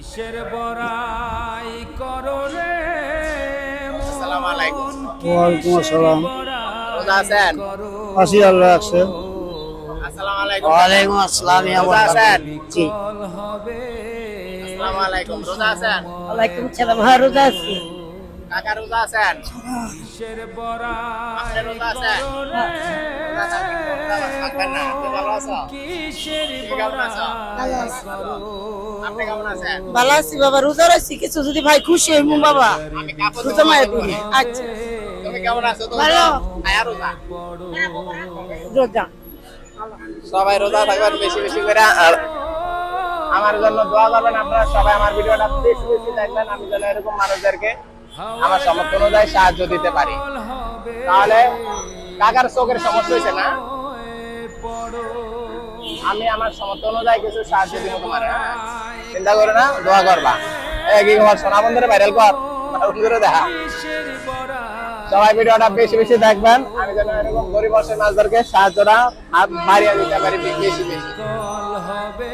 কিসের বড়াই করো রে আসসালামু আলাইকুম। ওয়ালাইকুম আসসালাম। রোজা আছেন? আসি আল্লাহ রাখছে। আসসালামু আলাইকুম। ওয়ালাইকুম আসসালাম। রোজা আছেন? জি। আসসালামু আলাইকুম। রোজা আছেন? ওয়ালাইকুম সালাম। হ্যাঁ, রোজা আছি। কাকা রোজা আছেন? কিসের বড়াই আপনি রোজা আছেন? রোজা থাকবেন না। আপনি ভালো আছো? কিসের তুমি কেমন আছো? ভালো আছি। আপনি কেমন আছেন? ভালো আছি বাবা, রোজা রয়েছি। কিছু যদি ভাই খুশি হইব বাবা, আমি কাপড় রোজা মায়ের ধোবো। দিন। আচ্ছা, তুমি কেমন আছো? তুমি ভালো। আয়া রোজা। রোজা। সবাই রোজা থাকবেন বেশি বেশি করে। আর আমার জন্য দোয়া করবেন আপনারা সবাই। আমার ভিডিওটা বেশি বেশি দেখবেন, আমি যেন এরকম মানুষদেরকে আমার সামর্থ্য অনুযায়ী সাহায্য দিতে পারি। তাহলে কাকার চোখের সমস্যা হয়েছে না, আমি আমার সামর্থ্য অনুযায়ী কিছু সাহায্য দিব তোমার। চিন্তা করে না, দোয়া করবা। কি তোমার সোনা বন্ধুরে ভাইরাল কর, বন্ধুরে দেখা। সবাই ভিডিওটা বেশি বেশি দেখবেন, আমি যেন এরকম গরিব অসহায় মানুষদেরকে সাহায্যটা হাত বাড়িয়ে দিতে পারি বেশি বেশি। হবে